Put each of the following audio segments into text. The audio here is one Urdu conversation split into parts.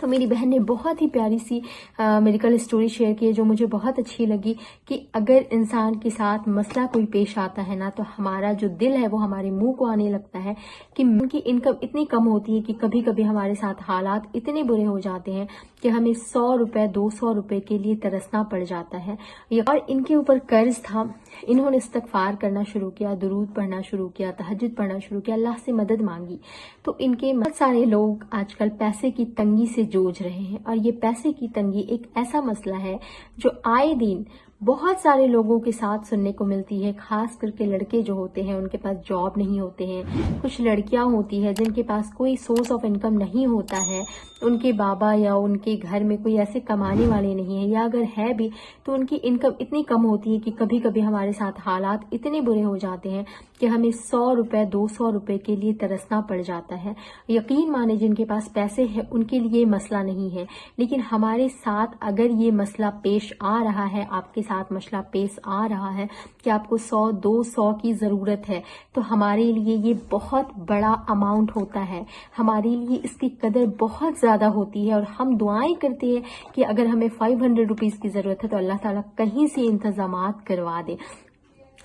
تو میری بہن نے بہت ہی پیاری سی میریکل اسٹوری شیئر کی ہے جو مجھے بہت اچھی لگی کہ اگر انسان کے ساتھ مسئلہ کوئی پیش آتا ہے نا تو ہمارا جو دل ہے وہ ہمارے منہ کو آنے لگتا ہے کہ ان کی انکم اتنی کم ہوتی ہے کہ کبھی کبھی ہمارے ساتھ حالات اتنے برے ہو جاتے ہیں کہ ہمیں 100 روپے 200 روپے کے لیے ترسنا پڑ جاتا ہے. اور ان کے اوپر قرض تھا. انہوں نے استغفار کرنا شروع کیا, درود پڑھنا شروع کیا, تہجد پڑھنا شروع کیا, اللہ سے مدد مانگی. تو ان کے بہت سارے لوگ آج کل پیسے کی تنگی سے جوجھ رہے ہیں اور یہ پیسے کی تنگی ایک ایسا مسئلہ ہے جو آئے دن بہت سارے لوگوں کے ساتھ سننے کو ملتی ہے. خاص کر کے لڑکے جو ہوتے ہیں ان کے پاس جاب نہیں ہوتے ہیں, کچھ لڑکیاں ہوتی ہیں جن کے پاس کوئی سورس آف انکم نہیں ہوتا ہے, ان کے بابا یا ان کے گھر میں کوئی ایسے کمانے والے نہیں ہیں, یا اگر ہے بھی تو ان کی انکم اتنی کم ہوتی ہے کہ کبھی کبھی ہمارے ساتھ حالات اتنے برے ہو جاتے ہیں کہ ہمیں 100 روپے 200 روپے کے لیے ترسنا پڑ جاتا ہے. یقین مانے جن کے پاس پیسے ہیں ان کے لیے مسئلہ نہیں ہے, لیکن ہمارے ساتھ اگر یہ مسئلہ پیش آ رہا ہے, آپ کے ساتھ مسئلہ پیش آ رہا ہے کہ آپ کو 100 200 کی ضرورت ہے, تو ہمارے لیے یہ بہت بڑا اماؤنٹ ہوتا ہے, ہمارے لیے اس کی قدر بہت زیادہ ہوتی ہے. اور ہم دعائیں کرتے ہیں کہ اگر ہمیں 500 روپیز کی ضرورت ہے تو اللہ تعالیٰ کہیں سے انتظامات کروا دے.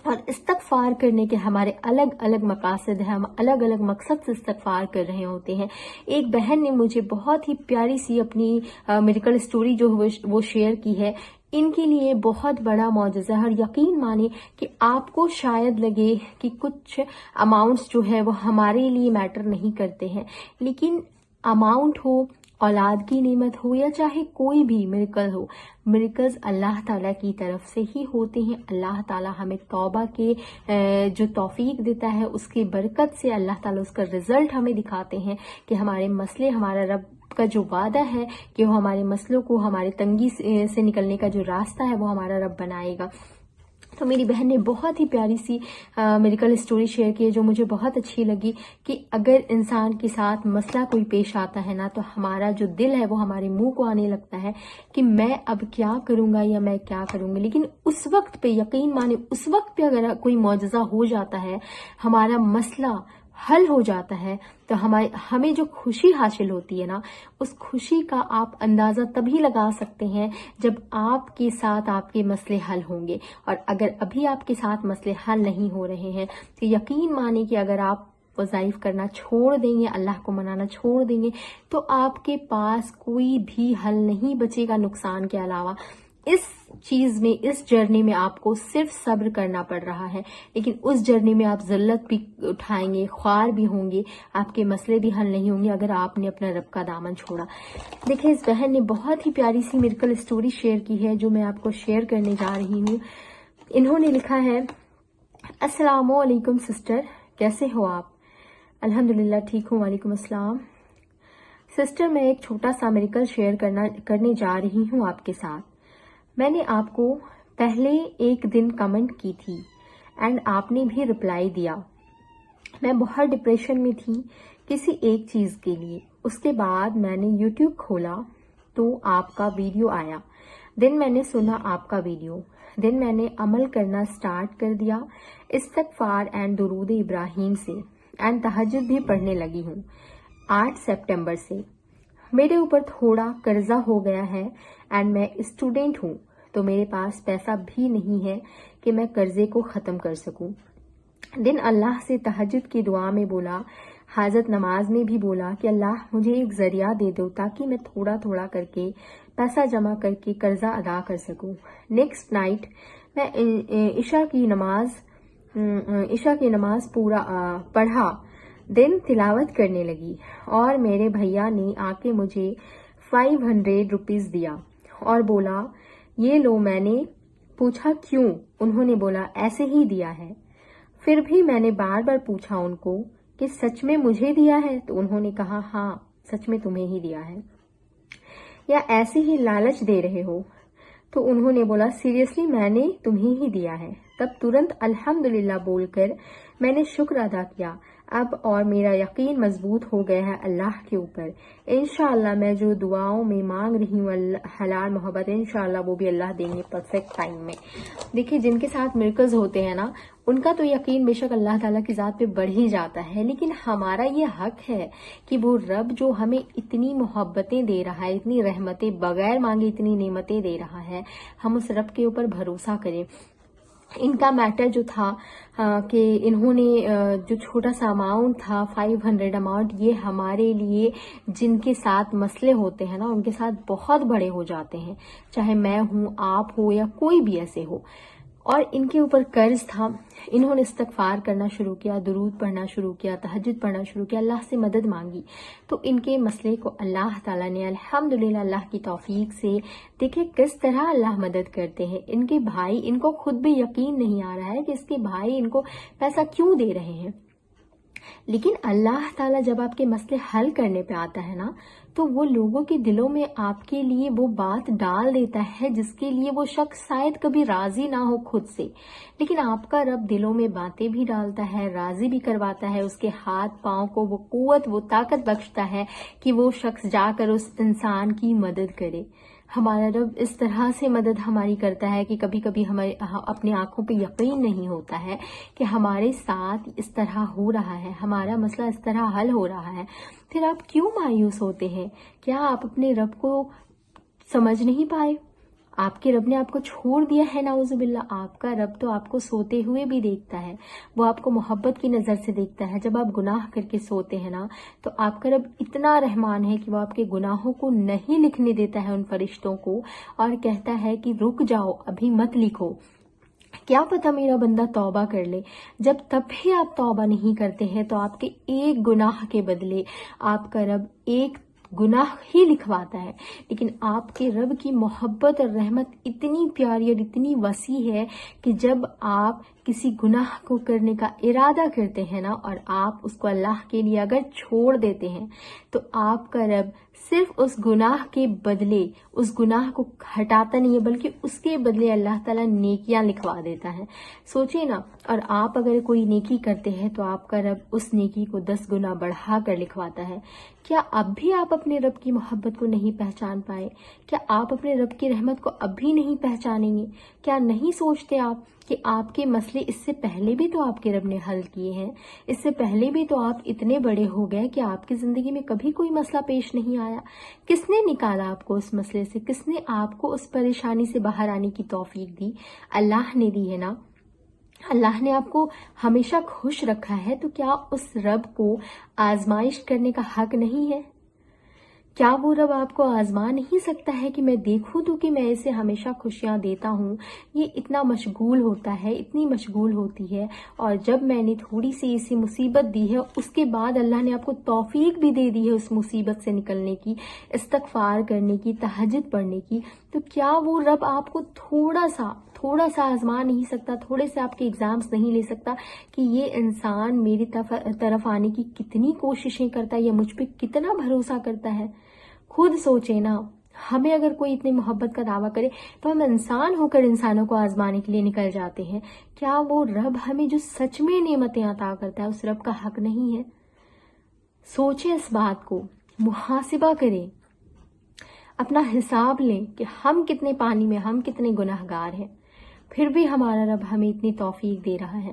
اور استغفار کرنے کے ہمارے الگ الگ مقاصد ہیں, ہم الگ الگ مقصد سے استغفار کر رہے ہوتے ہیں. ایک بہن نے مجھے بہت ہی پیاری سی اپنی میڈیکل اسٹوری جو وہ شیئر کی ہے, ان کے لیے بہت بڑا معجزہ ہے. اور یقین مانے کہ آپ کو شاید لگے کہ کچھ اماؤنٹس جو ہے وہ ہمارے لیے میٹر نہیں کرتے ہیں, لیکن اماؤنٹ ہو, اولاد کی نعمت ہو, یا چاہے کوئی بھی میریکل ہو, میریکلز اللہ تعالیٰ کی طرف سے ہی ہوتے ہیں. اللہ تعالیٰ ہمیں توبہ کے جو توفیق دیتا ہے اس کی برکت سے اللہ تعالیٰ اس کا رزلٹ ہمیں دکھاتے ہیں کہ ہمارے مسئلے, ہمارا رب کا جو وعدہ ہے کہ وہ ہمارے مسئلوں کو, ہمارے تنگی سے نکلنے کا جو راستہ ہے وہ ہمارا رب بنائے گا. تو میری بہن نے بہت ہی پیاری سی میڈیکل اسٹوری شیئر کی ہے جو مجھے بہت اچھی لگی کہ اگر انسان کے ساتھ مسئلہ کوئی پیش آتا ہے نا تو ہمارا جو دل ہے وہ ہمارے منہ کو آنے لگتا ہے کہ میں اب کیا کروں گا یا میں کیا کروں گا. لیکن اس وقت پہ یقین مانے اس وقت پہ اگر کوئی معجزہ ہو جاتا ہے, ہمارا مسئلہ حل ہو جاتا ہے, تو ہمیں جو خوشی حاصل ہوتی ہے نا, اس خوشی کا آپ اندازہ تبھی لگا سکتے ہیں جب آپ کے ساتھ آپ کے مسئلے حل ہوں گے. اور اگر ابھی آپ کے ساتھ مسئلے حل نہیں ہو رہے ہیں تو یقین مانے کہ اگر آپ وظائف کرنا چھوڑ دیں گے, اللہ کو منانا چھوڑ دیں گے, تو آپ کے پاس کوئی بھی حل نہیں بچے گا نقصان کے علاوہ. اس چیز میں, اس جرنی میں آپ کو صرف صبر کرنا پڑ رہا ہے, لیکن اس جرنی میں آپ ذلت بھی اٹھائیں گے, خوار بھی ہوں گے, آپ کے مسئلے بھی حل نہیں ہوں گے اگر آپ نے اپنا رب کا دامن چھوڑا. دیکھیں اس بہن نے بہت ہی پیاری سی میریکل اسٹوری شیئر کی ہے جو میں آپ کو شیئر کرنے جا رہی ہوں. انہوں نے لکھا ہے, السلام علیکم سسٹر, کیسے ہو آپ؟ الحمدللہ ٹھیک ہوں. وعلیکم السلام سسٹر, میں ایک چھوٹا سا میریکل شیئر کرنے جا رہی ہوں آپ کے ساتھ. میں نے آپ کو پہلے ایک دن کمنٹ کی تھی اینڈ آپ نے بھی رپلائی دیا. میں بہت ڈپریشن میں تھی کسی ایک چیز کے لیے. اس کے بعد میں نے یوٹیوب کھولا تو آپ کا ویڈیو آیا. دن میں نے سنا آپ کا ویڈیو. دن میں نے عمل کرنا سٹارٹ کر دیا استغفار اینڈ درود ابراہیم سے, اینڈ تہجد بھی پڑھنے لگی ہوں 8 سپٹمبر سے. میرے اوپر تھوڑا قرضہ ہو گیا ہے اینڈ میں اسٹوڈینٹ ہوں, تو میرے پاس پیسہ بھی نہیں ہے کہ میں قرضے کو ختم کر سکوں. دن اللہ سے تہجد کی دعا میں بولا, حاجت نماز میں بھی بولا کہ اللہ مجھے ایک ذریعہ دے دو تاکہ میں تھوڑا تھوڑا کر کے پیسہ جمع کر کے قرضہ ادا کر سکوں. نیکسٹ نائٹ میں عشاء کی نماز پورا پڑھا, دن تلاوت کرنے لگی اور میرے بھیا نے آ کے مجھے 500 روپیز دیا اور بولا یہ لو. میں نے پوچھا کیوں؟ انہوں نے بولا ایسے ہی دیا ہے. پھر بھی میں نے بار بار پوچھا ان کو کہ سچ میں مجھے دیا ہے؟ تو انہوں نے کہا ہاں سچ میں تمہیں ہی دیا ہے, یا ایسے ہی لالچ دے رہے ہو؟ تو انہوں نے بولا سیریسلی میں نے تمہیں ہی دیا ہے. تب ترنت الحمدللہ بول کر میں نے شکر ادا کیا. اب اور میرا یقین مضبوط ہو گیا ہے اللہ کے اوپر. انشاءاللہ میں جو دعاؤں میں مانگ رہی ہوں حلال محبت، انشاءاللہ وہ بھی اللہ دیں گے پرفیکٹ ٹائم میں. دیکھیے جن کے ساتھ مرکز ہوتے ہیں نا، ان کا تو یقین بے شک اللہ تعالیٰ کی ذات پہ بڑھ ہی جاتا ہے، لیکن ہمارا یہ حق ہے کہ وہ رب جو ہمیں اتنی محبتیں دے رہا ہے، اتنی رحمتیں بغیر مانگے اتنی نعمتیں دے رہا ہے، ہم اس رب کے اوپر بھروسہ کریں. ان کا میٹر جو تھا کہ انہوں نے جو چھوٹا سا اماؤنٹ تھا 500 اماؤنٹ، یہ ہمارے لیے جن کے ساتھ مسئلے ہوتے ہیں نا ان کے ساتھ بہت بڑے ہو جاتے ہیں، چاہے میں ہوں، آپ ہو یا کوئی بھی ایسے ہو. اور ان کے اوپر قرض تھا، انہوں نے استغفار کرنا شروع کیا، درود پڑھنا شروع کیا، تہجد پڑھنا شروع کیا، اللہ سے مدد مانگی، تو ان کے مسئلے کو اللہ تعالیٰ نے الحمدللہ اللہ کی توفیق سے دیکھیں کس طرح اللہ مدد کرتے ہیں. ان کے بھائی، ان کو خود بھی یقین نہیں آ رہا ہے کہ اس کے بھائی ان کو پیسہ کیوں دے رہے ہیں، لیکن اللہ تعالیٰ جب آپ کے مسئلے حل کرنے پہ آتا ہے نا تو وہ لوگوں کے دلوں میں آپ کے لیے وہ بات ڈال دیتا ہے جس کے لیے وہ شخص شاید کبھی راضی نہ ہو خود سے، لیکن آپ کا رب دلوں میں باتیں بھی ڈالتا ہے، راضی بھی کرواتا ہے، اس کے ہاتھ پاؤں کو وہ قوت وہ طاقت بخشتا ہے کہ وہ شخص جا کر اس انسان کی مدد کرے. ہمارا رب اس طرح سے مدد ہماری کرتا ہے کہ کبھی کبھی ہمارے اپنی آنکھوں پہ یقین نہیں ہوتا ہے کہ ہمارے ساتھ اس طرح ہو رہا ہے، ہمارا مسئلہ اس طرح حل ہو رہا ہے. پھر آپ کیوں مایوس ہوتے ہیں؟ کیا آپ اپنے رب کو سمجھ نہیں پائے؟ آپ کے رب نے آپ کو چھوڑ دیا ہے؟ نعوذ باللہ. آپ کا رب تو آپ کو سوتے ہوئے بھی دیکھتا ہے، وہ آپ کو محبت کی نظر سے دیکھتا ہے. جب آپ گناہ کر کے سوتے ہیں نا تو آپ کا رب اتنا رحمان ہے کہ وہ آپ کے گناہوں کو نہیں لکھنے دیتا ہے ان فرشتوں کو، اور کہتا ہے کہ رک جاؤ، ابھی مت لکھو، کیا پتہ میرا بندہ توبہ کر لے. جب تب بھی آپ توبہ نہیں کرتے ہیں تو آپ کے ایک گناہ کے بدلے آپ کا رب ایک گناہ ہی لکھواتا ہے. لیکن آپ کے رب کی محبت اور رحمت اتنی پیاری اور اتنی وسیع ہے کہ جب آپ کسی گناہ کو کرنے کا ارادہ کرتے ہیں نا اور آپ اس کو اللہ کے لیے اگر چھوڑ دیتے ہیں تو آپ کا رب صرف اس گناہ کے بدلے اس گناہ کو ہٹاتا نہیں ہے، بلکہ اس کے بدلے اللہ تعالیٰ نیکیاں لکھوا دیتا ہے. سوچیں نا، اور آپ اگر کوئی نیکی کرتے ہیں تو آپ کا رب اس نیکی کو 10 گنا بڑھا کر لکھواتا ہے. کیا اب بھی آپ اپنے رب کی محبت کو نہیں پہچان پائے؟ کیا آپ اپنے رب کی رحمت کو اب بھی نہیں پہچانیں گے؟ کیا نہیں سوچتے آپ کہ آپ کے مسئلے اس سے پہلے بھی تو آپ کے رب نے حل کیے ہیں؟ اس سے پہلے بھی تو آپ اتنے بڑے ہو گئے کہ آپ کی زندگی میں کبھی کوئی مسئلہ پیش نہیں آیا. کس نے نکالا آپ کو اس مسئلے سے؟ کس نے آپ کو اس پریشانی سے باہر آنے کی توفیق دی؟ اللہ نے دی ہے نا. اللہ نے آپ کو ہمیشہ خوش رکھا ہے، تو کیا اس رب کو آزمائش کرنے کا حق نہیں ہے؟ کیا وہ رب آپ کو آزما نہیں سکتا ہے کہ میں دیکھوں تو کہ میں اسے ہمیشہ خوشیاں دیتا ہوں؟ یہ اتنا مشغول ہوتا ہے، اتنی مشغول ہوتی ہے، اور جب میں نے تھوڑی سی اسی مصیبت دی ہے اس کے بعد اللہ نے آپ کو توفیق بھی دے دی ہے اس مصیبت سے نکلنے کی، استغفار کرنے کی، تہجد پڑھنے کی، تو کیا وہ رب آپ کو تھوڑا سا آزما نہیں سکتا؟ تھوڑے سے آپ کے ایگزامز نہیں لے سکتا کہ یہ انسان میری طرف آنے کی کتنی کوششیں کرتا ہے یا مجھ پہ کتنا بھروسہ کرتا ہے؟ خود سوچیں نا. ہمیں اگر کوئی اتنی محبت کا دعویٰ کرے تو ہم انسان ہو کر انسانوں کو آزمانے کے لیے نکل جاتے ہیں. کیا وہ رب ہمیں جو سچ میں نعمتیں عطا کرتا ہے اس رب کا حق نہیں ہے؟ سوچیں اس بات کو، محاسبہ کریں، اپنا حساب لیں کہ ہم کتنے پانی میں، ہم کتنے گناہ گار ہیں، پھر بھی ہمارا رب ہمیں اتنی توفیق دے رہا ہے.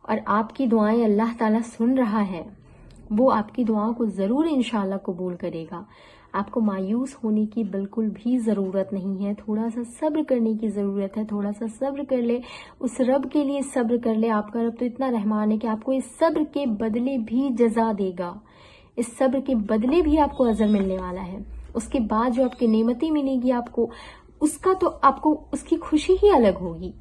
اور آپ کی دعائیں اللہ تعالیٰ سن رہا ہے، وہ آپ کی دعاؤں کو ضرور انشاءاللہ قبول کرے گا. آپ کو مایوس ہونے کی بالکل بھی ضرورت نہیں ہے، تھوڑا سا صبر کرنے کی ضرورت ہے. تھوڑا سا صبر کر لے، اس رب کے لیے صبر کر لے. آپ کا رب تو اتنا رحمان ہے کہ آپ کو اس صبر کے بدلے بھی جزا دے گا، اس صبر کے بدلے بھی آپ کو اجر ملنے والا ہے. اس کے بعد جو آپ کی نعمتیں ملے گی آپ کو، اس کا تو آپ کو اس کی خوشی ہی الگ ہوگی.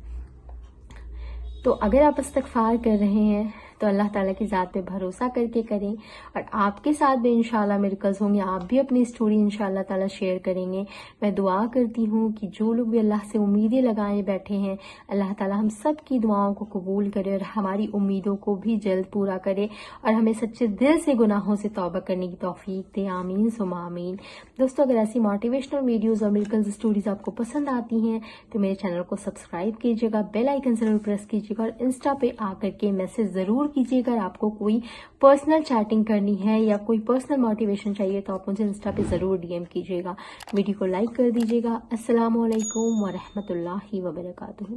تو اگر آپ استغفار کر رہے ہیں تو اللہ تعالیٰ کی ذات پہ بھروسہ کر کے کریں، اور آپ کے ساتھ بھی انشاءاللہ مرکز ہوں گے. آپ بھی اپنی اسٹوری انشاءاللہ تعالیٰ شیئر کریں گے. میں دعا کرتی ہوں کہ جو لوگ بھی اللہ سے امیدیں لگائے بیٹھے ہیں، اللہ تعالیٰ ہم سب کی دعاؤں کو قبول کرے اور ہماری امیدوں کو بھی جلد پورا کرے، اور ہمیں سچے دل سے گناہوں سے توبہ کرنے کی توفیق دے. آمین ثم آمین. دوستو، اگر ایسی موٹیویشنل ویڈیوز اور مرکز اسٹوریز آپ کو پسند آتی ہیں تو میرے چینل کو سبسکرائب کیجیے گا، بیل آئیکن ضرور پریس کیجیے گا، اور انسٹا پہ آ کر کے میسج ضرور ضرور کیجیے. اگر آپ کو کوئی پرسنل چیٹنگ کرنی ہے یا کوئی پرسنل موٹیویشن چاہیے تو آپ مجھے انسٹا پہ ضرور ڈی ایم کیجیے گا. ویڈیو کو لائک کر دیجیے گا. السلام علیکم ورحمۃ اللہ وبرکاتہ.